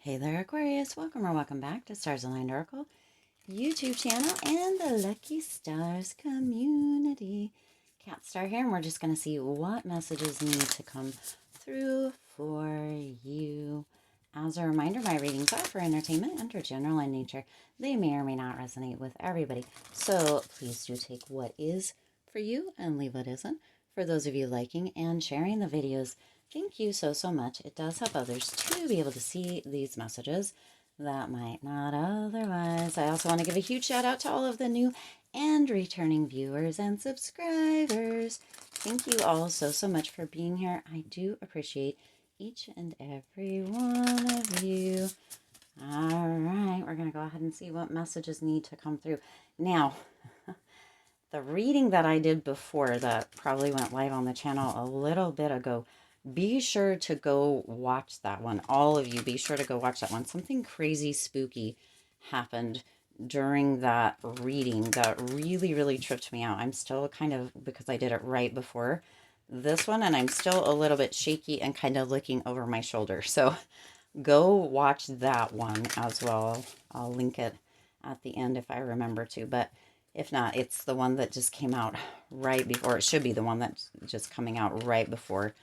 Hey there, Aquarius. Welcome or welcome back to Stars Aligned Oracle YouTube channel and the Lucky Stars community. Cat Star here, and we're just going to see what messages need to come through for you. As a reminder, my readings are for entertainment and are general in nature. They may or may not resonate with everybody. So please do take what is for you and leave what isn't. For those of you liking and sharing the videos, thank you so much. It does help others to be able to see these messages that might not otherwise. I also want to give a huge shout out to all of the new and returning viewers and subscribers. Thank you all so much for being here. I do appreciate each and every one of you. All right, we're going to go ahead and see what messages need to come through. Now, the reading that I did before that probably went live on the channel a little bit ago, be sure to go watch that one. All of you, be sure to go watch that one. Something crazy spooky happened during that reading that really tripped me out. I'm still kind of, because I did it right before this one, and I'm still a little bit shaky and kind of looking over my shoulder. So go watch that one as well. I'll link it at the end if I remember to, but if not, it's the one that just came out right before. It should be the one that's just coming out right before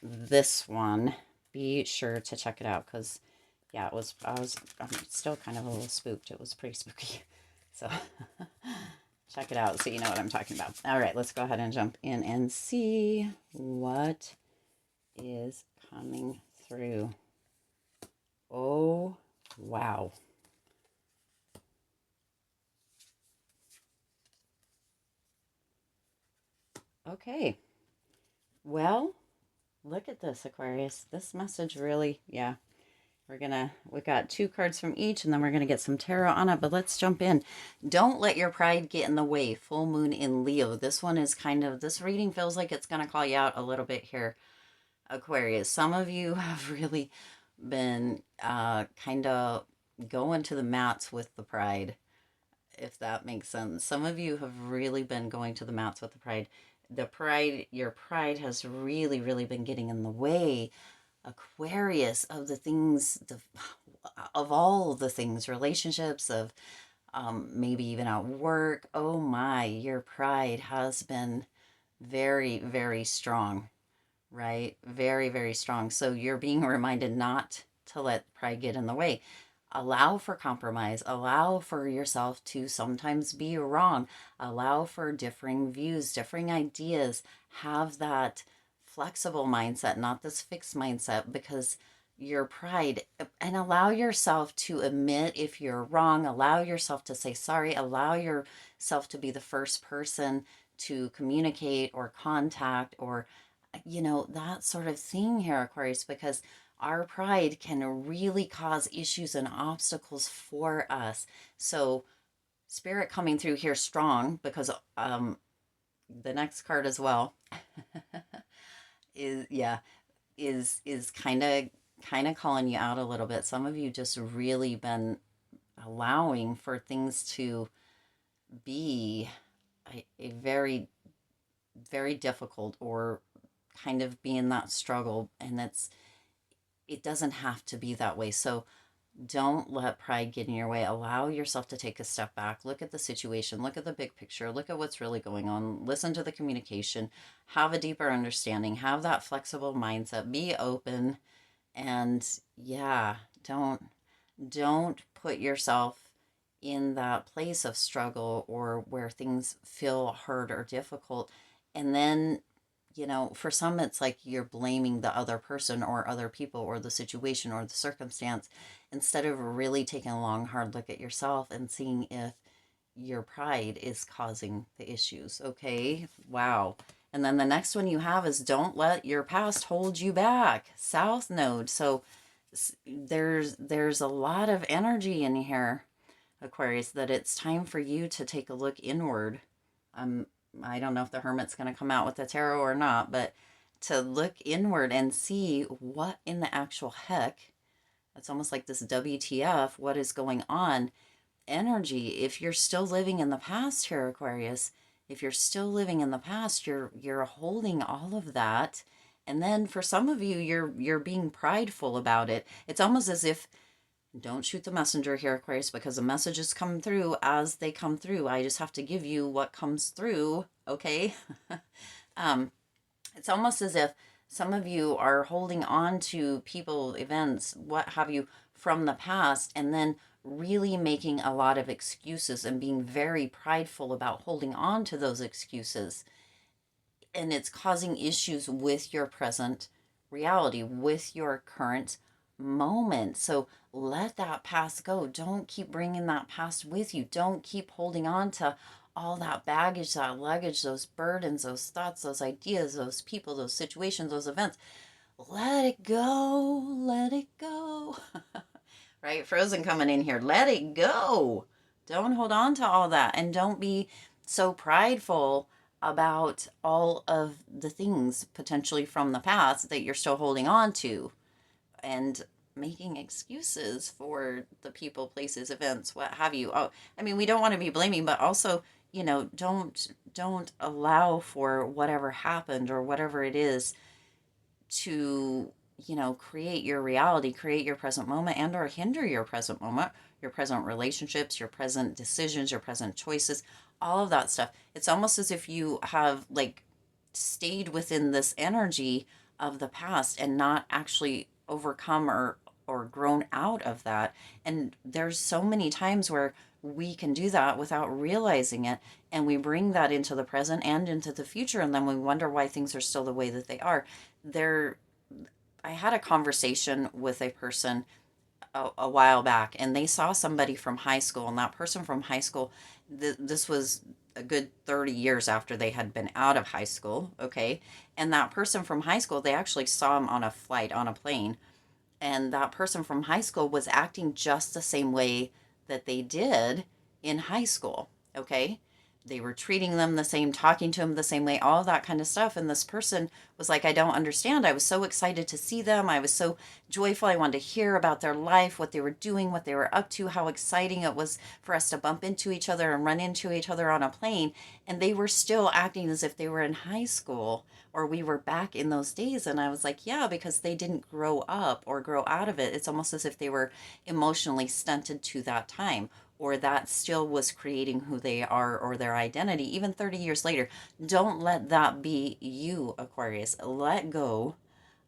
this one. Be sure to check it out because, yeah, I'm still kind of a little spooked. It was pretty spooky. So check it out so you know what I'm talking about. All right, let's go ahead and jump in and see what is coming through. Oh, wow. Okay. Well, look at this, Aquarius. This message really, yeah. We got two cards from each, and then we're going to get some tarot on it, but let's jump in. Don't let your pride get in the way. Full moon in Leo. This one is this reading feels like it's going to call you out a little bit here, Aquarius. Some of you have really been kind of going to the mats with the pride, if that makes sense. Some of you have really been going to the mats with the pride. Your pride has really been getting in the way, Aquarius, of the things, of all the things, relationships, of maybe even at work. Oh my, your pride has been very strong, right? Very strong. So you're being reminded not to let pride get in the way. Allow for compromise. Allow for yourself to sometimes be wrong. Allow for differing views, differing ideas. Have that flexible mindset, not this fixed mindset, because your pride, and allow yourself to admit if you're wrong. Allow yourself to say sorry. Allow yourself to be the first person to communicate or contact or, that sort of thing here, Aquarius, because our pride can really cause issues and obstacles for us. So spirit coming through here strong, because the next card as well is kind of calling you out a little bit. Some of you just really been allowing for things to be a very difficult, or kind of be in that struggle, and it doesn't have to be that way. So don't let pride get in your way. Allow yourself to take a step back. Look at the situation. Look at the big picture. Look at what's really going on. Listen to the communication. Have a deeper understanding. Have that flexible mindset. Be open. And yeah, don't put yourself in that place of struggle or where things feel hard or difficult. And then, for some, it's like you're blaming the other person or other people or the situation or the circumstance, instead of really taking a long, hard look at yourself and seeing if your pride is causing the issues. Okay. Wow. And then the next one you have is don't let your past hold you back. South Node. So there's a lot of energy in here, Aquarius, that it's time for you to take a look inward. I don't know if the Hermit's going to come out with the tarot or not, but to look inward and see what in the actual heck, it's almost like this WTF, what is going on energy. If you're still living in the past here, Aquarius, if you're still living in the past, you're holding all of that. And then for some of you, you're being prideful about it. It's almost as if Don't shoot the messenger here, Aquarius, because the messages come through as they come through. I just have to give you what comes through, okay? um, it's almost as if some of you are holding on to people, events, what have you, from the past, and then really making a lot of excuses and being very prideful about holding on to those excuses. And it's causing issues with your present reality, with your current moment. So let that past go. Don't keep bringing that past with you. Don't keep holding on to all that baggage, that luggage, those burdens, those thoughts, those ideas, those people, those situations, those events. Let it go. Let it go. Right? Frozen coming in here. Let it go. Don't hold on to all that. And don't be so prideful about all of the things potentially from the past that you're still holding on to and making excuses for the people, places, events, what have you. Oh, I mean, we don't want to be blaming, but also, don't allow for whatever happened or whatever it is to, create your reality, create your present moment, and or hinder your present moment, your present relationships, your present decisions, your present choices, all of that stuff. It's almost as if you have like stayed within this energy of the past and not actually overcome or grown out of that. And there's so many times where we can do that without realizing it, and we bring that into the present and into the future, and then we wonder why things are still the way that they are. There I had a conversation with a person a while back, and they saw somebody from high school, and that person from high school, this was a good 30 years after they had been out of high school, okay? And that person from high school, they actually saw him on a flight, on a plane, and that person from high school was acting just the same way that they did in high school, okay? They were treating them the same, talking to them the same way, all that kind of stuff. And this person was like, I don't understand. I was so excited to see them. I was so joyful. I wanted to hear about their life, what they were doing, what they were up to, how exciting it was for us to bump into each other and run into each other on a plane. And they were still acting as if they were in high school or we were back in those days. And I was like, yeah, because they didn't grow up or grow out of it. It's almost as if they were emotionally stunted to that time, or that still was creating who they are or their identity, even 30 years later. Don't let that be you, Aquarius. Let go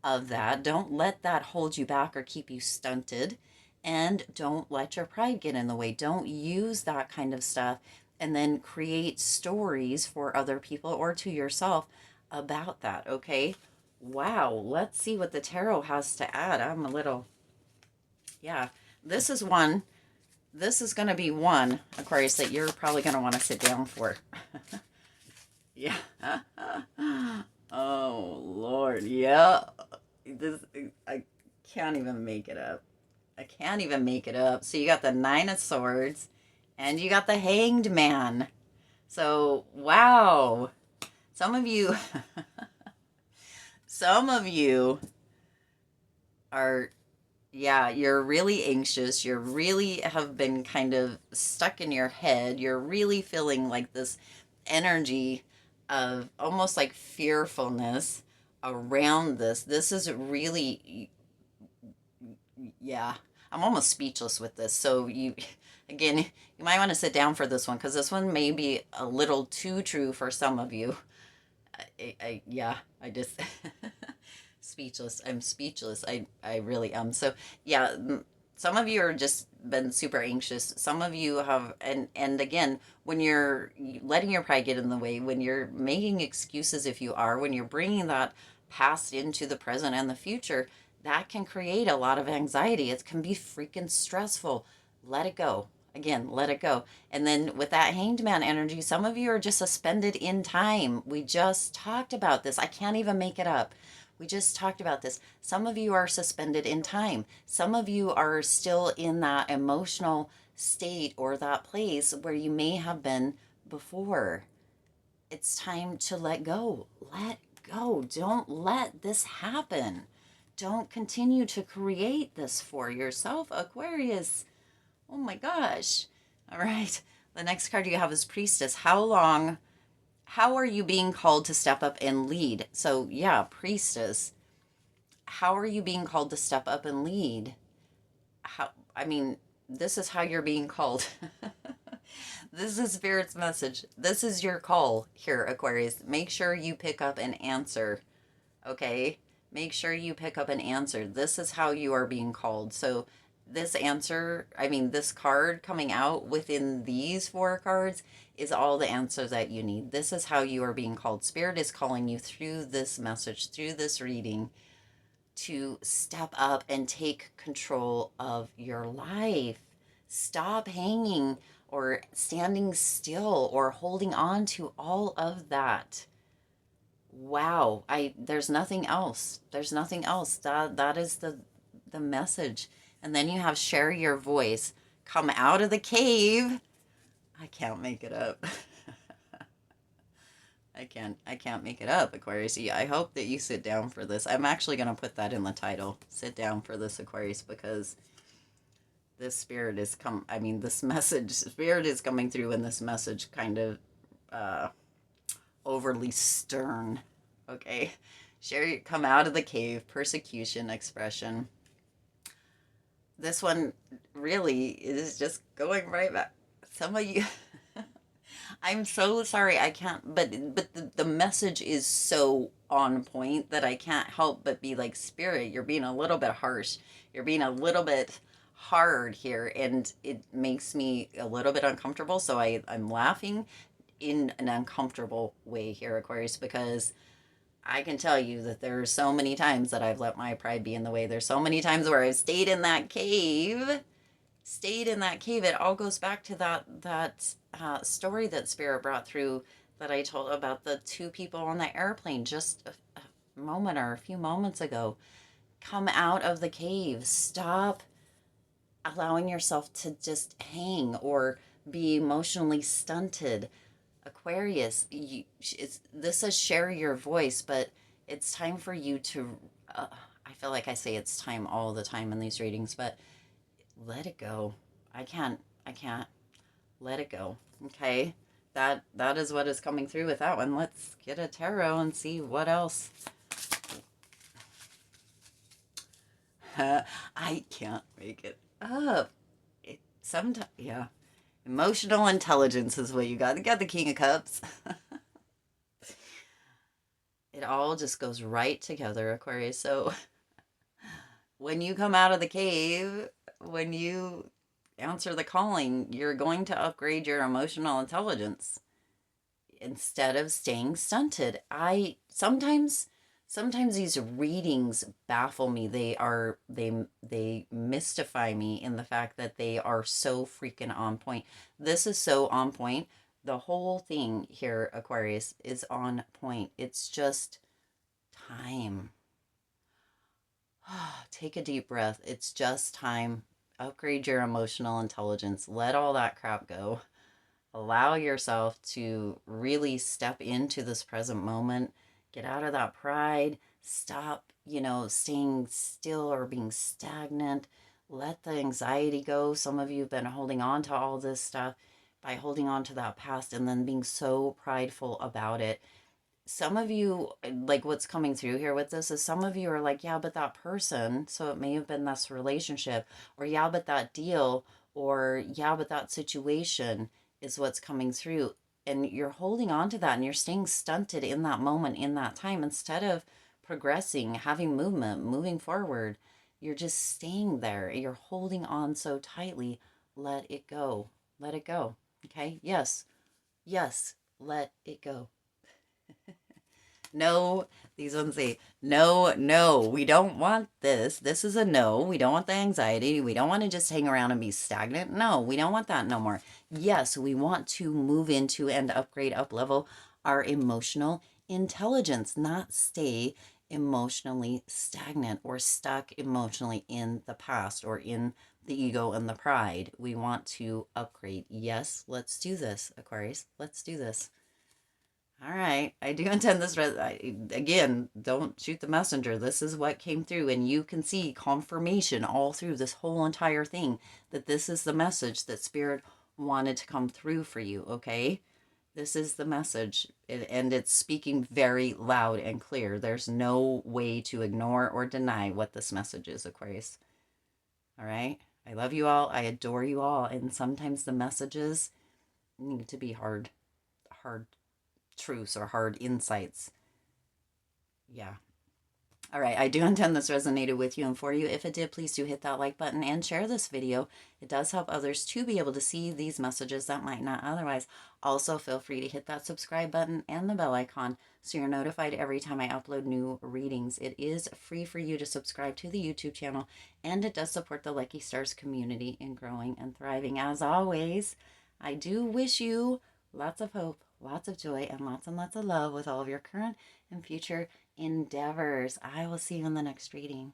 of that. Don't let that hold you back or keep you stunted. And don't let your pride get in the way. Don't use that kind of stuff and then create stories for other people or to yourself about that, okay? Wow, let's see what the tarot has to add. I'm a little, yeah, this is one. This is going to be one, Aquarius, that you're probably going to want to sit down for. Yeah. Oh, Lord. Yeah. I can't even make it up. I can't even make it up. So you got the Nine of Swords and you got the Hanged Man. So, wow. Some of you, some of you are, yeah, you're really anxious. You really have been kind of stuck in your head. You're really feeling like this energy of almost like fearfulness around this. This is really, yeah, I'm almost speechless with this. So again, you might want to sit down for this one because this one may be a little too true for some of you. Yeah, I just speechless. I'm speechless. I really am. So yeah, some of you are just been super anxious. Some of you have, and again, when you're letting your pride get in the way, when you're making excuses, if you are, when you're bringing that past into the present and the future, that can create a lot of anxiety. It can be freaking stressful. Let it go. Again, let it go. And then with that Hanged Man energy, some of you are just suspended in time. We just talked about this. I can't even make it up. We just talked about this. Some of you are suspended in time. Some of you are still in that emotional state or that place where you may have been before. It's time to let go. Let go. Don't let this happen. Don't continue to create this for yourself, Aquarius. Oh my gosh. All right. The next card you have is Priestess. How are you being called to step up and lead? So yeah, Priestess. How are you being called to step up and lead? I mean, this is how you're being called. This is Spirit's message. This is your call here, Aquarius. Make sure you pick up an answer, okay? Make sure you pick up an answer. This is how you are being called. So this answer, I mean, this card coming out within these 4 cards is all the answers that you need. This is how you are being called. Spirit is calling you through this message, through this reading, to step up and take control of your life. Stop hanging or standing still or holding on to all of that. Wow, there's nothing else. There's nothing else. That is the message. And then you have share your voice. Come out of the cave. I can't make it up. I can't make it up, Aquarius. I hope that you sit down for this. I'm actually going to put that in the title. Sit down for this, Aquarius, because this spirit is this message, spirit is coming through in this message kind of overly stern. Okay. Come out of the cave, persecution, expression. This one really is just going right back. Some of you I'm so sorry I can't, but the message is so on point that I can't help but be like, Spirit, you're being a little bit harsh. You're being a little bit hard here, and it makes me a little bit uncomfortable. So I'm laughing in an uncomfortable way here, Aquarius, because I can tell you that there are so many times that I've let my pride be in the way. There's so many times where I've stayed in that cave. It all goes back to that story that Spirit brought through that I told about the 2 people on the airplane just a moment or a few moments ago. Come out of the cave. Stop allowing yourself to just hang or be emotionally stunted. Aquarius, this says share your voice, but it's time for you to, I feel like I say it's time all the time in these readings, but let it go. I can't let it go. Okay. That is what is coming through with that one. Let's get a tarot and see what else. I can't make it up. Sometimes, yeah. Emotional intelligence is what you got. You got the King of Cups. It all just goes right together, Aquarius. So when you come out of the cave, when you answer the calling, you're going to upgrade your emotional intelligence instead of staying stunted. Sometimes these readings baffle me. They mystify me in the fact that they are so freaking on point. This is so on point. The whole thing here, Aquarius, is on point. It's just time. Take a deep breath. It's just time. Upgrade your emotional intelligence. Let all that crap go. Allow yourself to really step into this present moment. Get out of that pride. Stop, staying still or being stagnant. Let the anxiety go. Some of you have been holding on to all this stuff by holding on to that past and then being so prideful about it. Some of you, like what's coming through here with this is some of you are like, yeah, but that person, so it may have been this relationship, or yeah, but that deal, or yeah, but that situation is what's coming through. And you're holding on to that and you're staying stunted in that moment, in that time, instead of progressing, having movement, moving forward. You're just staying there. You're holding on so tightly. Let it go. Let it go. Okay? Yes. Yes. Let it go. No, these ones say, no, we don't want this. This is a no. We don't want the anxiety. We don't want to just hang around and be stagnant. No, we don't want that no more. Yes, we want to move into and upgrade, up level our emotional intelligence, not stay emotionally stagnant or stuck emotionally in the past or in the ego and the pride. We want to upgrade. Yes, let's do this, Aquarius. Let's do this. All right, I do intend this. Again, don't shoot the messenger. This is what came through, and you can see confirmation all through this whole entire thing that this is the message that Spirit wanted to come through for you, okay? This is the message, and it's speaking very loud and clear. There's no way to ignore or deny what this message is, Aquarius. All right? I love you all. I adore you all. And sometimes the messages need to be hard truths or hard insights. Yeah. All right, I do intend this resonated with you and for you. If it did, please do hit that like button and share this video. It does help others to be able to see these messages that might not otherwise. Also, feel free to hit that subscribe button and the bell icon so you're notified every time I upload new readings. It is free for you to subscribe to the YouTube channel, and it does support the Lucky Stars community in growing and thriving. As always, I do wish you lots of hope, lots of joy, and lots of love with all of your current and future endeavors. I will see you in the next reading.